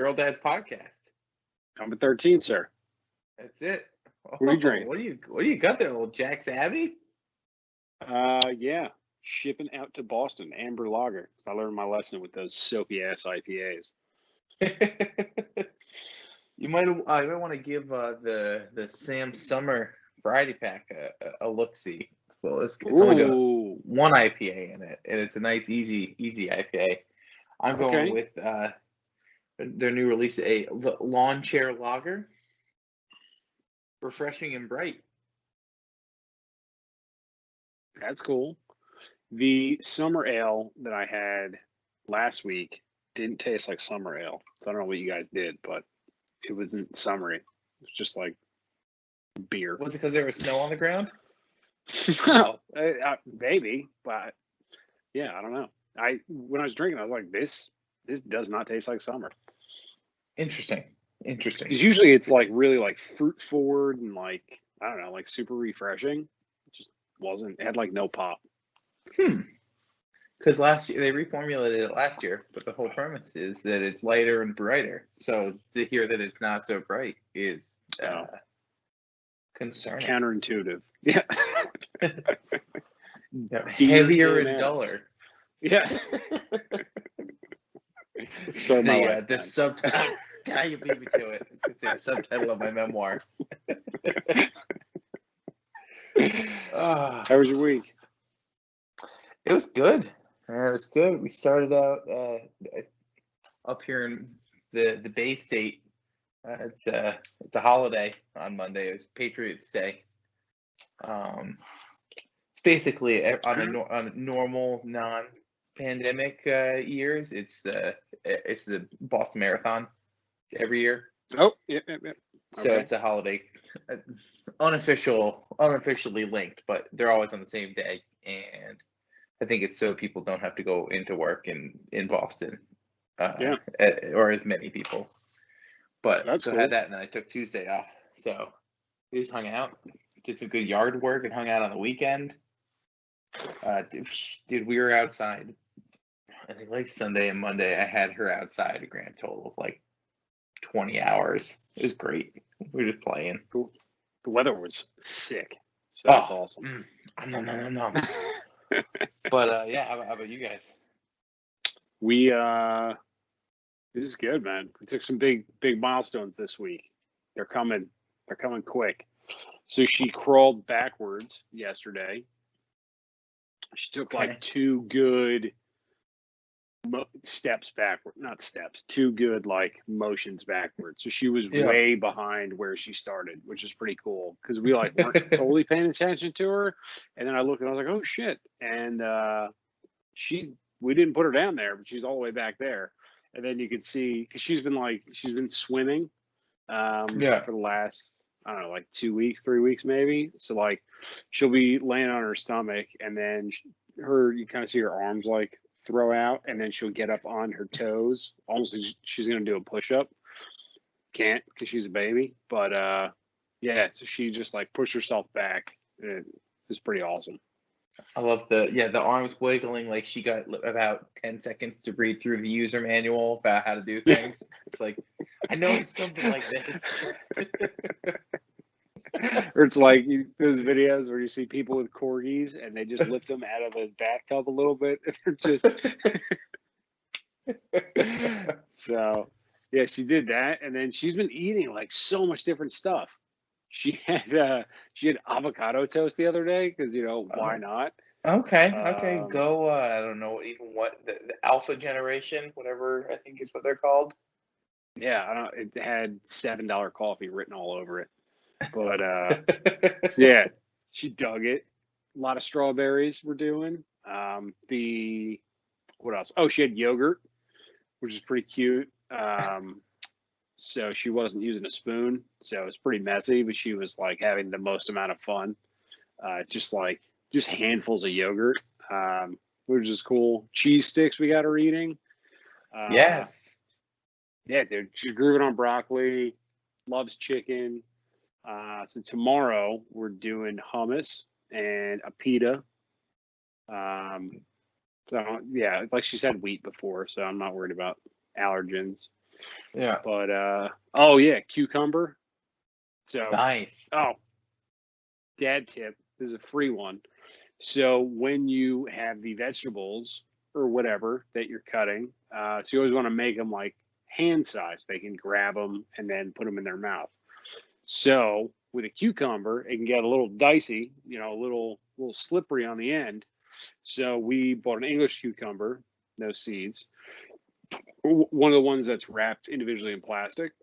Girl Dad's podcast. Number 13, sir. That's it. What are you drinking? What do you got there, old Jack's Abbey? Yeah. Shipping out to Boston, Amber Lager. I learned my lesson with those soapy ass IPAs. You might want to give the Sam Summer variety pack a look see. So it's only got one IPA in it, and it's a nice easy IPA. I'm going with their new release, a lawn chair lager, refreshing and bright. That's cool. The summer ale that I had last week didn't taste like summer ale. So I don't know what you guys did, but it wasn't summery. It was just like beer. Was it because there was snow on the ground? No, maybe, but yeah, I don't know. When I was drinking, I was like, this does not taste like summer. Interesting. Because usually it's like really like fruit forward and like, I don't know, like super refreshing. It just wasn't. It had like no pop. Because last year they reformulated it last year, but the whole premise is that it's lighter and brighter. So to hear that it's not so bright is concerning. Counterintuitive. Yeah. Heavier and duller. Yeah. The subtitle. How you beat me to it? It's going to say the subtitle of my memoirs. How was your week? It was good. We started out up here in the Bay State. It's a holiday on Monday. It was Patriots Day. It's basically on a normal non-pandemic years. It's the Boston Marathon every year. Oh, yeah. So it's a holiday, unofficially linked, but they're always on the same day, and I think it's so people don't have to go into work in Boston, or as many people. But that's cool. I had that, and then I took Tuesday off. So we just hung out, did some good yard work, and hung out on the weekend. Dude, we were outside. I think like Sunday and Monday, I had her outside a grand total of like 20 hours. It was great. We were just playing. Cool. The weather was sick, so that's awesome. No. But yeah, how about you guys? This is good, man. We took some big milestones this week. They're coming quick. So she crawled backwards yesterday. She took like two good steps backward, not steps, two good like motions backwards. So she was way behind where she started, which is pretty cool because we like weren't totally paying attention to her. And then I looked and I was like, oh shit. And we didn't put her down there, but she's all the way back there. And then you could see, because she's been swimming for the last, I don't know, like 2 weeks, 3 weeks maybe. So like she'll be laying on her stomach, and then you kind of see her arms like throw out, and then she'll get up on her toes, almost like she's going to do a push-up. Can't, because she's a baby. But so she just like pushed herself back. It was pretty awesome. I love the arms wiggling like she got about 10 seconds to read through the user manual about how to do things. It's like, I know it's something like this. Or it's like those videos where you see people with corgis and they just lift them out of the bathtub a little bit. And they're just So yeah, she did that, and then she's been eating like so much different stuff. She had avocado toast the other day because why not? Okay. Go. I don't know even what the Alpha generation, whatever I think is what they're called. Yeah, I don't. It had $7 coffee written all over it, but so yeah, she dug it. A lot of strawberries we're doing. What else? Oh, she had yogurt, which is pretty cute. So she wasn't using a spoon, so it was pretty messy, but she was like having the most amount of fun. Just handfuls of yogurt, which is cool. Cheese sticks we got her eating. Yes. Yeah, dude, she's grooving on broccoli, loves chicken. So tomorrow we're doing hummus and a pita. So yeah, like she said, wheat before, so I'm not worried about allergens. Yeah. But oh yeah, cucumber. So Nice. oh, dad tip. This is a free one. So when you have the vegetables or whatever that you're cutting, so you always want to make them like hand size. They can grab them and then put them in their mouth. So with a cucumber, it can get a little dicey, you know, a little slippery on the end. So we bought an English cucumber, no seeds. One of the ones that's wrapped individually in plastic.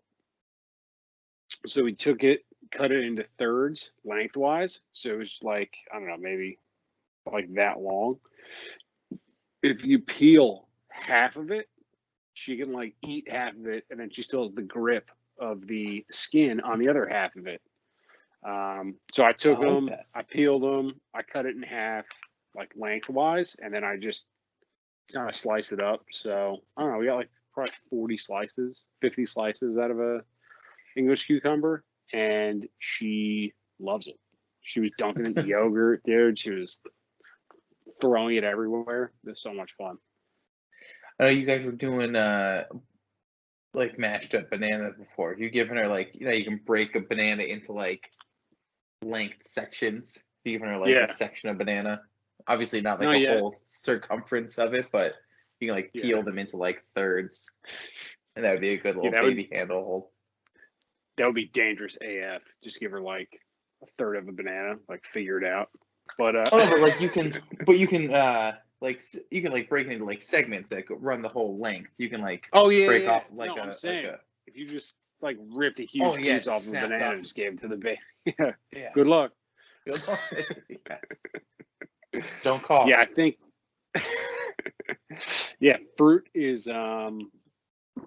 So we took it, cut it into thirds lengthwise. So it was like, I don't know, maybe like that long. If you peel half of it, she can like eat half of it, and then she still has the grip of the skin on the other half of it. So I took them, I peeled them, I cut it in half, like lengthwise, and then I just kind of sliced it up. So I don't know, we got like probably 40 slices, 50 slices out of a English cucumber, and she loves it. She was dunking it in yogurt, dude. She was throwing it everywhere. It was so much fun. I know you guys were doing like mashed up bananas before. You giving her like, you know, you can break a banana into like length sections. You giving her like a section of banana. Obviously not like whole circumference of it, but you can like peel them into like thirds. And that would be a good little baby handle hold. That would be dangerous AF. Just give her like a third of a banana, like figure it out. But but like you can like you can like break it into like segments that run the whole length. You can like break off like I'm saying, like a, if you just like ripped a huge piece off of a banana and just gave it to the baby. Yeah. Good luck. Good luck. Don't call. Yeah, I think fruit is no,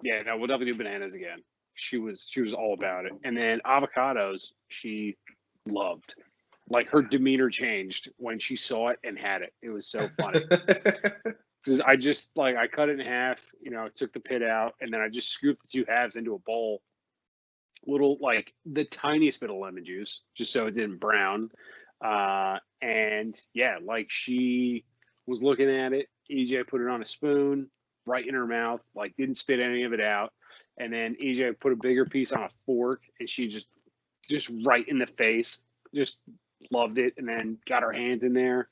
we'll definitely do bananas again. She was all about it. And then avocados, she loved. Like her demeanor changed when she saw it and had it. It was so funny. I just I cut it in half, you know, took the pit out, and then I just scooped the two halves into a bowl. Little like the tiniest bit of lemon juice, just so it didn't brown. And yeah, like she was looking at it. EJ put it on a spoon, right in her mouth, like didn't spit any of it out. And then EJ put a bigger piece on a fork, and she just right in the face, just loved it, and then got her hands in there.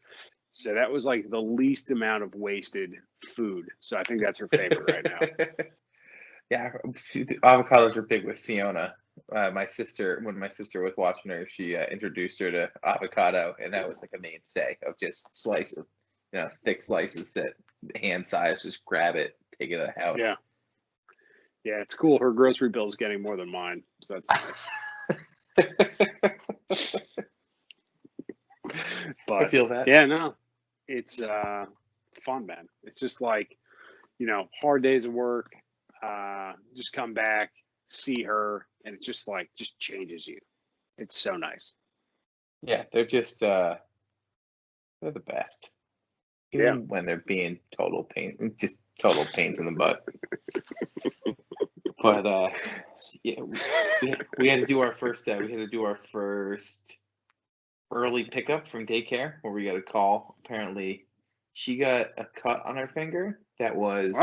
So that was like the least amount of wasted food. So I think that's her favorite right now. Yeah, avocados are big with Fiona. My sister, when my sister was watching her, she introduced her to avocado, and that was like a mainstay of just slices, you know, thick slices that hand size. Just grab it, take it to the house. Yeah, it's cool. Her grocery bill is getting more than mine, so that's nice. But I feel that. Yeah, no, it's fun, man. It's just like, you know, hard days of work. Just come back, see her, and it just changes you. It's so nice. Yeah, they're just they're the best. Even when they're being total pains in the butt. But we had to do our first early pickup from daycare, where we got a call. Apparently she got a cut on her finger that was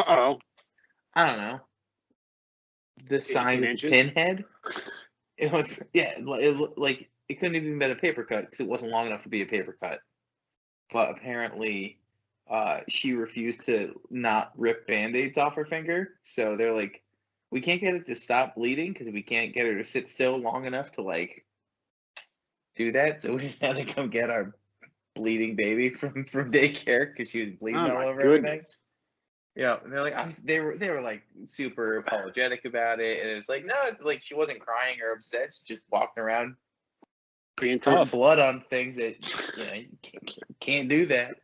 I don't know, the size of a pinhead. It was it couldn't even been a paper cut because it wasn't long enough to be a paper cut. But apparently she refused to not rip Band-Aids off her finger. So they're like, we can't get it to stop bleeding because we can't get her to sit still long enough to like do that. So we just had to come get our bleeding baby from daycare because she was bleeding all over everything. Yeah, and they're like, they were like super apologetic about it, and it was like, no, like she wasn't crying or upset, she's just walking around being tough, blood on things that you can't do that.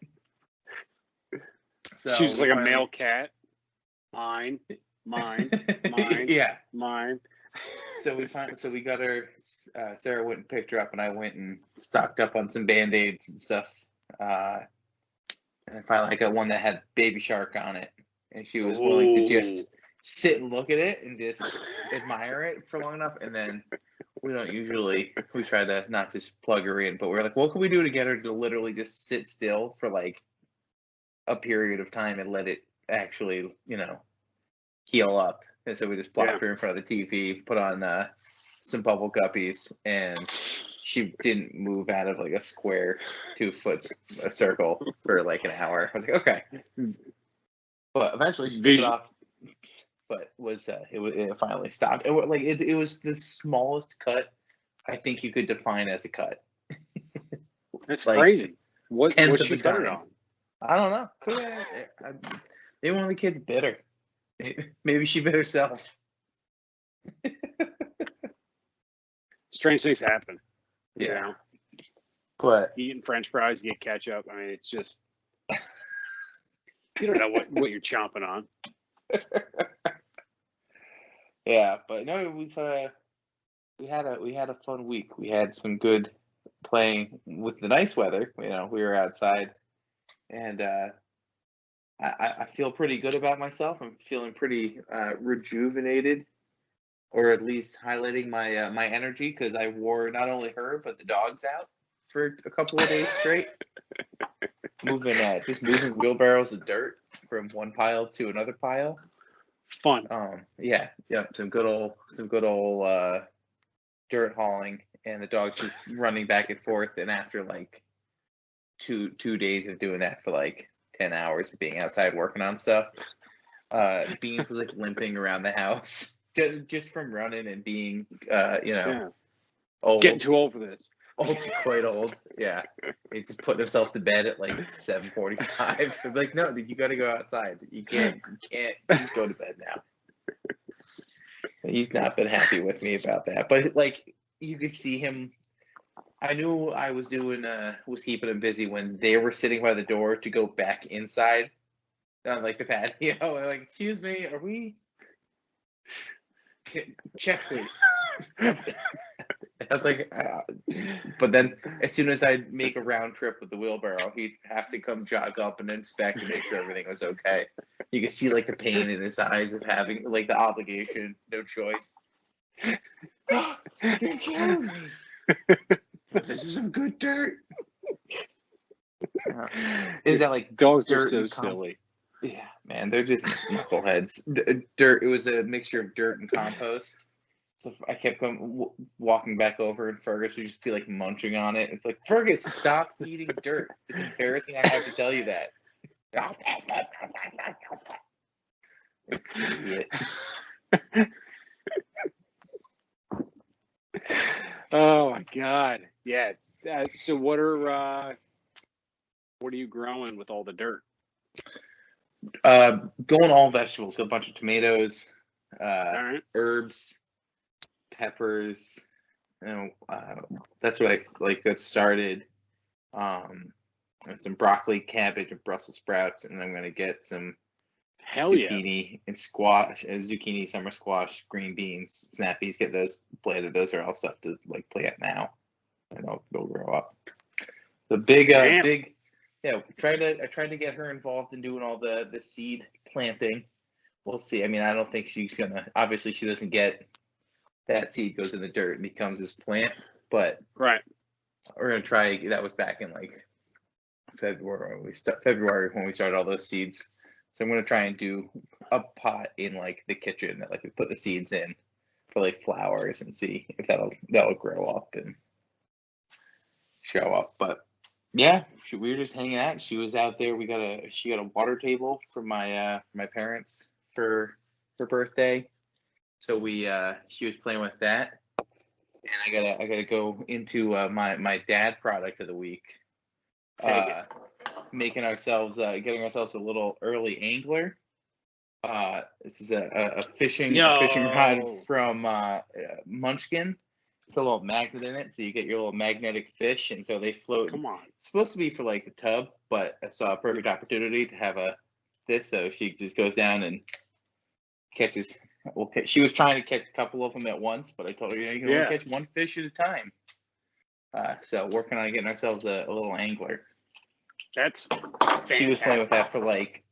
So she's like a male cat. Mine, yeah, mine. So we got her. Sarah went and picked her up, and I went and stocked up on some Band-Aids and stuff. And I finally got one that had Baby Shark on it, and she was willing to just sit and look at it and just admire it for long enough. And then we try to not just plug her in, but we're like, what can we do to get her to literally just sit still for like a period of time and let it actually, heal up. And so we just plopped her in front of the TV, put on some bubble guppies, and she didn't move out of like a square 2 foot a circle for like an hour. I was like, okay. But eventually she took it off. But it finally stopped. It was the smallest cut I think you could define as a cut. That's like, crazy. What's she cut it on? I don't know. Maybe one of the kids bit her. Maybe she bit herself. Strange things happen. Yeah. You know? But eating French fries, you get ketchup. I mean, it's just you don't know what you're chomping on. Yeah, but no, we had a fun week. We had some good playing with the nice weather. You know, we were outside, and I feel pretty good about myself. I'm feeling pretty rejuvenated, or at least highlighting my energy, because I wore not only her but the dogs out for a couple of days straight. moving wheelbarrows of dirt from one pile to another pile. Fun. Yeah. Some good old dirt hauling, and the dogs just running back and forth. And after like two days of doing that for like 10 hours of being outside working on stuff, Beans was like limping around the house just from running and being old. Getting too old for this. Quite old. Yeah. He's just putting himself to bed at like 7:45. I'm like, no, dude, you got to go outside. You can't just go to bed now. He's not been happy with me about that. But like, you could see him. I knew I was keeping him busy when they were sitting by the door to go back inside on like the patio. Like, excuse me, are we? Check, please. I was like, but then as soon as I'd make a round trip with the wheelbarrow, he'd have to come jog up and inspect and make sure everything was okay. You could see like the pain in his eyes of having like the obligation, no choice. You're killing me. This is some good dirt. Is that like dogs dirt are so silly? Yeah, man, they're just knuckleheads. Dirt. It was a mixture of dirt and compost. So I kept walking back over, and Fergus would just be like munching on it. It's like, Fergus, stop eating dirt. It's embarrassing. I have to tell you that. Idiot. Oh my God! Yeah. So what are you growing with all the dirt? Going all vegetables. Got a bunch of tomatoes, right. Herbs, peppers. That's what I like. Got started. Some broccoli, cabbage, and Brussels sprouts, and I'm gonna get some zucchini and squash, zucchini, summer squash, green beans, snappies. Get those planted. Those are all stuff to like plant now. I know they'll grow up. The big. Yeah, I tried to get her involved in doing all the seed planting. We'll see. I mean, I don't think she's gonna. Obviously, she doesn't get that seed goes in the dirt and becomes this plant. But right, we're gonna try. That was back in like February when we started all those seeds. So I'm gonna try and do a pot in like the kitchen that like we put the seeds in for like flowers and see if that'll grow up and show up. But yeah, we were just hanging out. She was out there. She got a water table for my parents for her birthday. So she was playing with that, and I gotta go into my dad product of the week. Getting ourselves a little early angler. This is a fishing rod from Munchkin. It's a little magnet in it, so you get your little magnetic fish, and so they float. Come on. It's supposed to be for like the tub, but I saw a perfect opportunity to have this, so she just goes down and catches. Well, she was trying to catch a couple of them at once, but I told her, you can only catch one fish at a time. So working on getting ourselves a little angler. That's fantastic. She was playing with that for like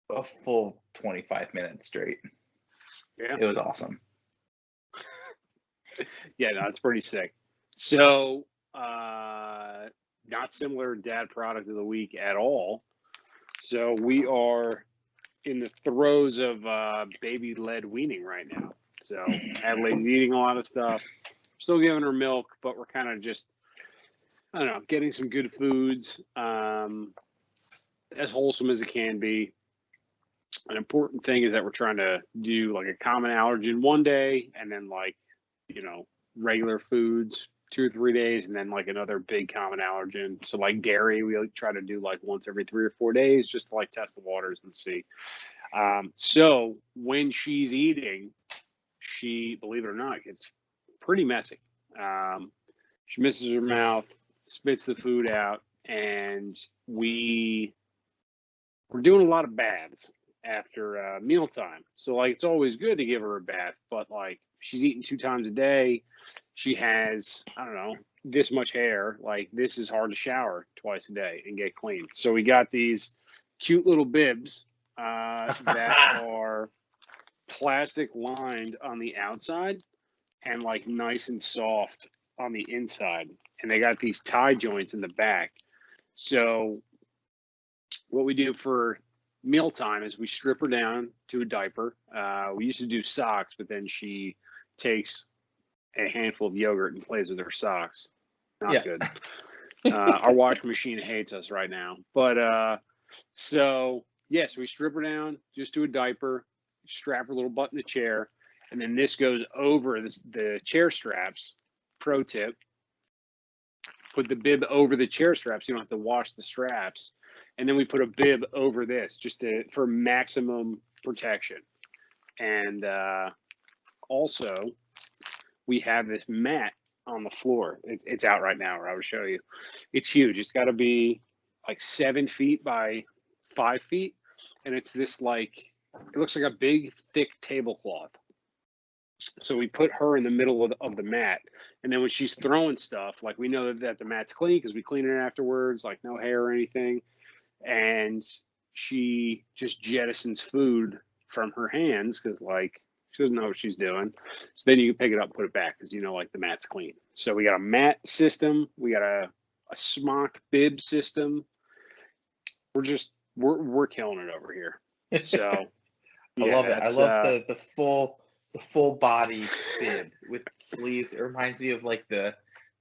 a full 25 minutes straight. Yeah, it was awesome. Yeah, no, it's pretty sick. So, not similar dad product of the week at all. So we are in the throes of baby-led weaning right now. So Adelaide's eating a lot of stuff. Still giving her milk, but we're kind of just, I don't know, getting some good foods, as wholesome as it can be. An important thing is that we're trying to do like a common allergen one day, and then like, regular foods 2 or 3 days, and then like another big common allergen. So like dairy, we try to do like once every 3 or 4 days, just to like test the waters and see. So when she's eating, she, believe it or not, gets pretty messy. She misses her mouth, spits the food out, and we're doing a lot of baths after mealtime. So like it's always good to give her a bath, but like she's eating 2 times a day. She has, I don't know, this much hair. Like this is hard to shower twice a day and get clean. So we got these cute little bibs that are plastic lined on the outside and like nice and soft on the inside. And they got these tie joints in the back. So what we do for mealtime is we strip her down to a diaper. We used to do socks, but then she takes a handful of yogurt and plays with her socks. Not good. Our washing machine hates us right now. But so we strip her down just to a diaper, strap her little butt in the chair, and then this goes over the chair straps. Pro tip: put the bib over the chair straps. You don't have to wash the straps. And then we put a bib over this just for maximum protection. And also, we have this mat on the floor. It's out right now, or I will show you. It's huge. It's got to be like 7 feet by 5 feet. And it's this it looks like a big, thick tablecloth. So we put her in the middle of the mat. And then when she's throwing stuff, like we know that the mat's clean because we clean it afterwards, like no hair or anything. And she just jettisons food from her hands because like she doesn't know what she's doing. So then you can pick it up and put it back because like the mat's clean. So we got a mat system. We got a smock bib system. We're killing it over here. So I love it. I love the full body bib with sleeves. It reminds me of like the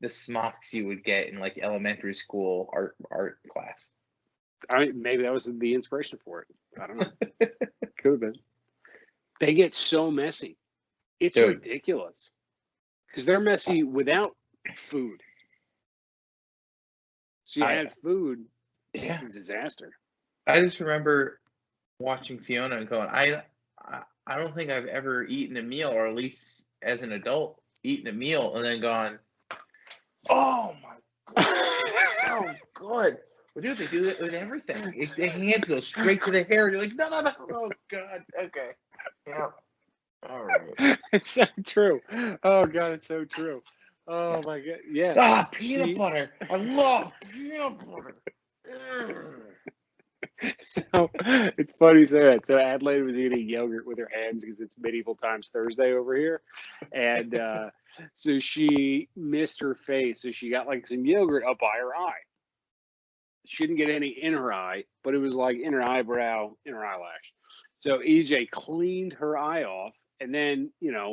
smocks you would get in like elementary school art class. Maybe that was the inspiration for it. I don't know. Could have been. They get so messy. It's ridiculous. Because they're messy without food. So you add food, it's a disaster. I just remember watching Fiona and going, I don't think I've ever eaten a meal, or at least as an adult, eaten a meal and then gone, oh my God, it's so good. Well, dude, they do it with everything. The hands go straight to the hair. You're like, no. Oh, God. Okay. Yeah. All right. It's so true. Oh, God, it's so true. Oh, my God. Yeah. Peanut butter. I love peanut butter. So it's funny you say that. So Adelaide was eating yogurt with her hands because it's medieval times Thursday over here. And so she missed her face. So she got like some yogurt up by her eye. She didn't get any in her eye, but it was like in her eyebrow, in her eyelash. So EJ cleaned her eye off. And then,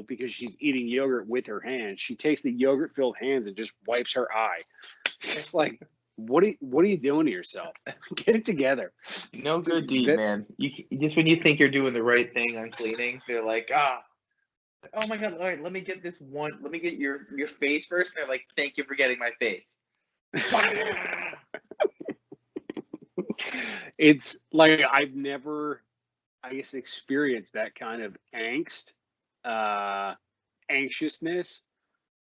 because she's eating yogurt with her hands, she takes the yogurt-filled hands and just wipes her eye. It's just like, what are you doing to yourself? Get it together. No good deed, man. You just when you think you're doing the right thing on cleaning, they're like, oh my God, all right, let me get your face first. And they're like, thank you for getting my face. It's like I've never, I guess, experienced that kind of angst, anxiousness,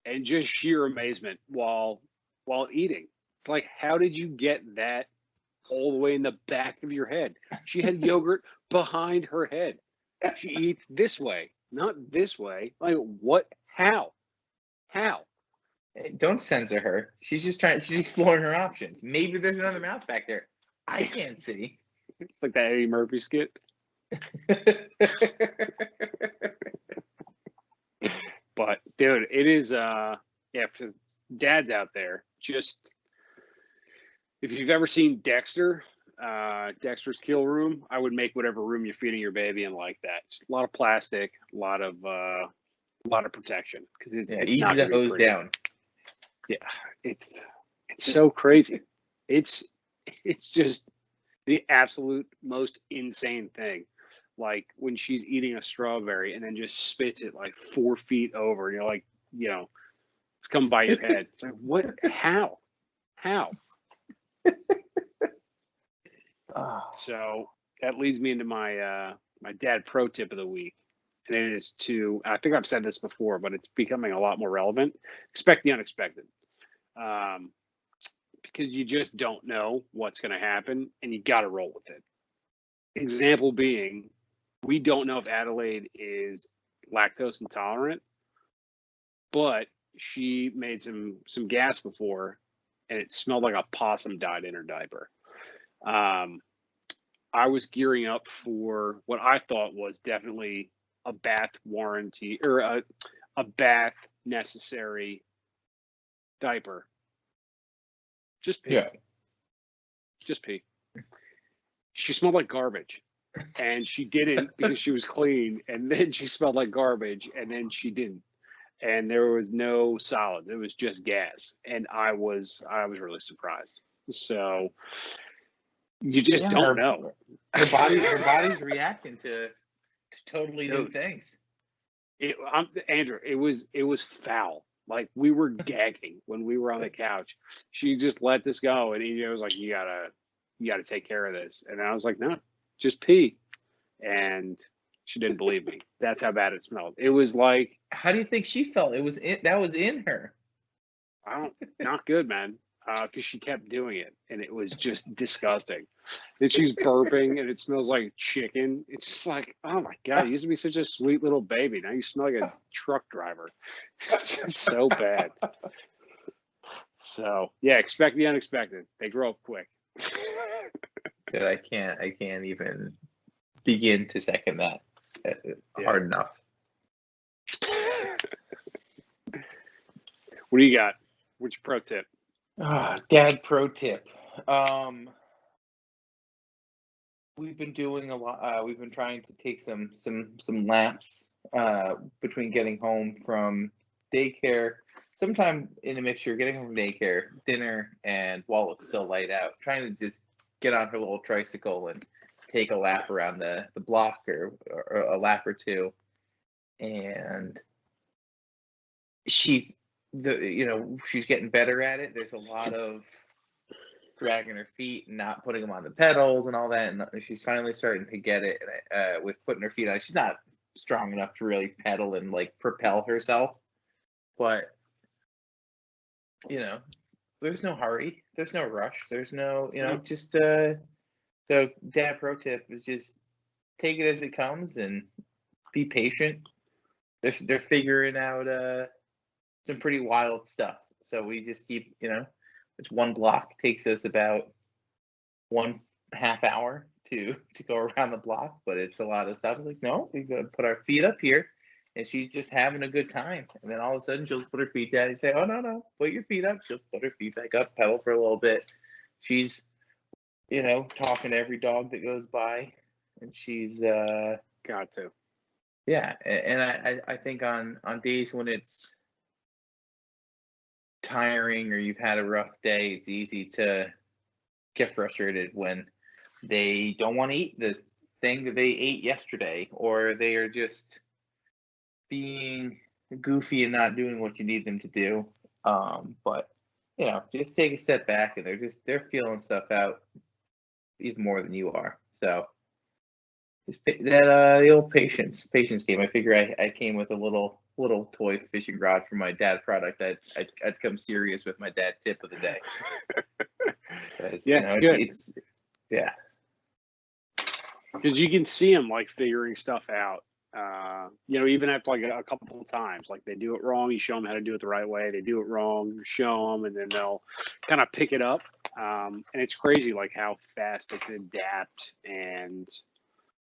and just sheer amazement while eating. It's like, how did you get that all the way in the back of your head? She had yogurt behind her head. She eats this way, not this way. Like, what? How? Hey, don't censor her. She's exploring her options. Maybe there's another mouth back there I can't see. It's like that Eddie Murphy skit. But dude, it is for dads out there, just if you've ever seen Dexter, Dexter's Kill Room, I would make whatever room you're feeding your baby in like that. Just a lot of plastic, a lot of protection because it's easy not to gonna be hose pretty. down. Yeah, it's so crazy. It's just the absolute most insane thing. Like when she's eating a strawberry and then just spits it like 4 feet over, and you're like, it's come by your head. It's like, what? How? So that leads me into my my dad pro tip of the week, and it is to, I think I've said this before, but it's becoming a lot more relevant. Expect the unexpected, because you just don't know what's going to happen, and you got to roll with it. Example being, we don't know if Adelaide is lactose intolerant, but she made some gas before, and it smelled like a possum died in her diaper. I was gearing up for what I thought was definitely a bath warranty or a bath necessary diaper. Just pee. Yeah. Just pee. She smelled like garbage, and she didn't because she was clean, and then she smelled like garbage, and then she didn't. And there was no solids. It was just gas. And I was really surprised. So you just don't know. Her body's reacting to totally new things. Andrew, it was foul. Like we were gagging when we were on the couch. She just let this go, and he was like, "You gotta take care of this." And I was like, "No, just pee." And she didn't believe me. That's how bad it smelled. It was like. How do you think she felt? That was in her. Not good, man. Because she kept doing it, and it was just disgusting. And she's burping, and it smells like chicken. It's just like, oh my god, you used to be such a sweet little baby. Now you smell like a truck driver. It's just so bad. So yeah, expect the unexpected. They grow up quick. Dude, I can't even begin to second that. Hard enough. What do you got? Which pro tip? Dad pro tip. We've been doing a lot. We've been trying to take some laps between getting home from daycare, sometime in a mixture, getting home from daycare, dinner, and while it's still light out, trying to just get on her little tricycle and take a lap around the block or a lap or two. And she's getting better at it. There's a lot of dragging her feet and not putting them on the pedals and all that, and she's finally starting to get it with putting her feet on. She's not strong enough to really pedal and like propel herself, but there's no hurry, there's no rush, there's no just so dad pro tip is just take it as it comes and be patient. They're figuring out some pretty wild stuff. So we just keep, it's one block takes us about 1.5 hours to go around the block, but it's a lot of stuff. Like, no, we gotta put our feet up here, and she's just having a good time. And then all of a sudden she'll just put her feet down and say, "Oh no, put your feet up." She'll put her feet back up, pedal for a little bit. She's, talking to every dog that goes by, and she's got to. Yeah, and I think on days when it's tiring or you've had a rough day, it's easy to get frustrated when they don't want to eat this thing that they ate yesterday, or they are just being goofy and not doing what you need them to do. But just take a step back, and they're feeling stuff out even more than you are. So the old patience game. I figure I came with a little toy fishing rod for my dad product. I'd come serious with my dad tip of the day. Yeah, it's good. It's yeah, because you can see them like figuring stuff out. Even after like a couple of times, like they do it wrong, you show them how to do it the right way. They do it wrong, you show them, and then they'll kind of pick it up. And it's crazy, like how fast they can adapt and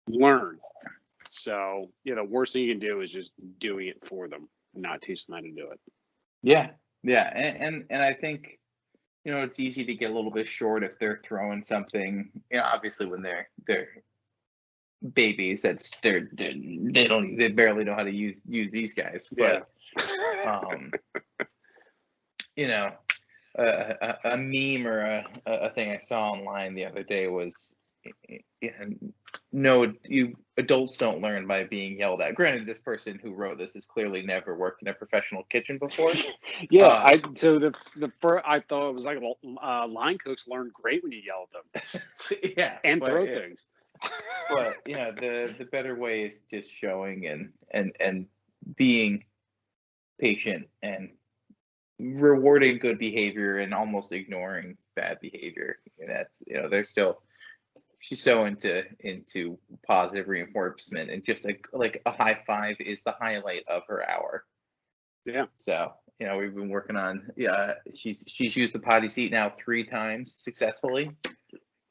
learn. So the worst thing you can do is just doing it for them and not teach them how to do it. Yeah, and I think You know, it's easy to get a little bit short if they're throwing something. You know, obviously when they're babies, they barely know how to use these guys. But you know, a meme or a thing I saw online the other day was, no, you adults don't learn by being yelled at. Granted, this person who wrote this has clearly never worked in a professional kitchen before. I thought it was like line cooks learn great when you yell at them. And throw things. But you know, the better way is just showing and being patient and rewarding good behavior and almost ignoring bad behavior. And that's, you know, she's so into positive reinforcement, and just like a high five is the highlight of her hour. Yeah. So, you know, we've been working on, she's used the potty seat now 3 times successfully.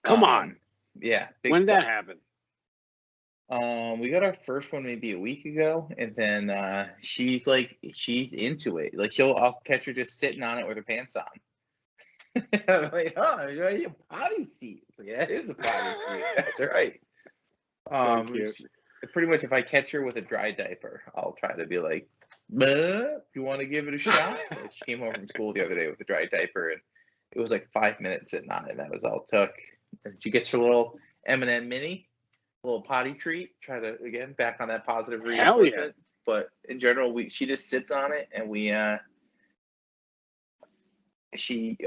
Come on. Yeah. When did that happen? We got our first one maybe a week ago, and then she's into it. Like I'll catch her just sitting on it with her pants on. I'm like, oh, you're a potty seat. It's like, yeah, it is a potty seat. That's right. So cute. Pretty much, if I catch her with a dry diaper, I'll try to be like, do you want to give it a shot? So she came home from school the other day with a dry diaper, and it was like 5 minutes sitting on it. And that was all it took. And she gets her little M&M mini. A little potty treat. Try to again back on that positive reinforcement. Hell yeah. But in general, she just sits on it, and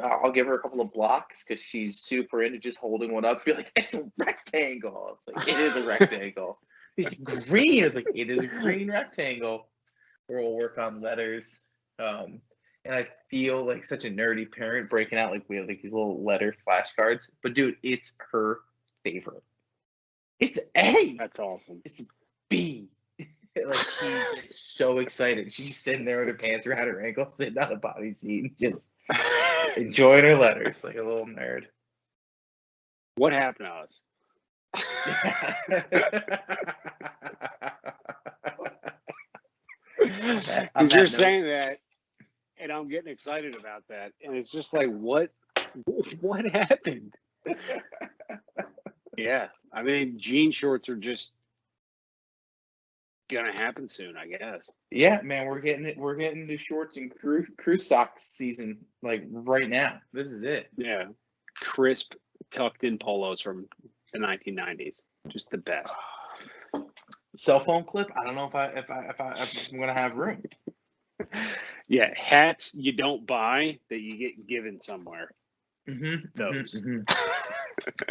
I'll give her a couple of blocks because she's super into just holding one up. Be like, it's a rectangle. It's like, it is a rectangle. It's green. It's like, it is a green rectangle. We'll work on letters. And I feel like such a nerdy parent breaking out, like we have like these little letter flashcards. But dude, it's her favorite. It's A. That's awesome. It's B. Like, she gets so excited. She's just sitting there with her pants around her ankles, sitting on a potty seat, and just enjoying her letters like a little nerd. What happened to us? Because you're saying that, and I'm getting excited about that, and it's just like, what happened? Yeah, I mean, jean shorts are just gonna happen soon, I guess. Yeah, man, we're getting to shorts and crew socks season, like right now. This is it. Yeah, crisp, tucked in polos from the 1990s, just the best. Cell phone clip. I don't know if I'm gonna have room. Yeah, hats you don't buy that you get given somewhere. Those.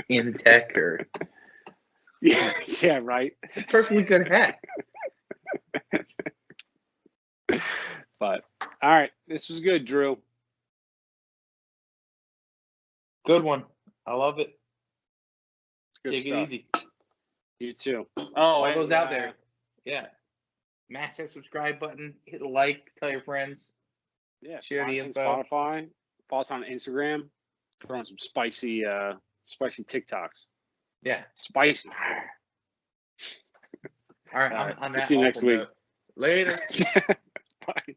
In tech or yeah, right. Perfectly good hat. But all right, this was good, Drew. Good one. I love it. Good Take it easy. You too. All those out there. Yeah. Smash that subscribe button. Hit a like. Tell your friends. Yeah. Share the info. Spotify. Follow us on Instagram. Throw on some spicy TikToks. Yeah. Spicy. All right. On that, see you next week. Later. Bye.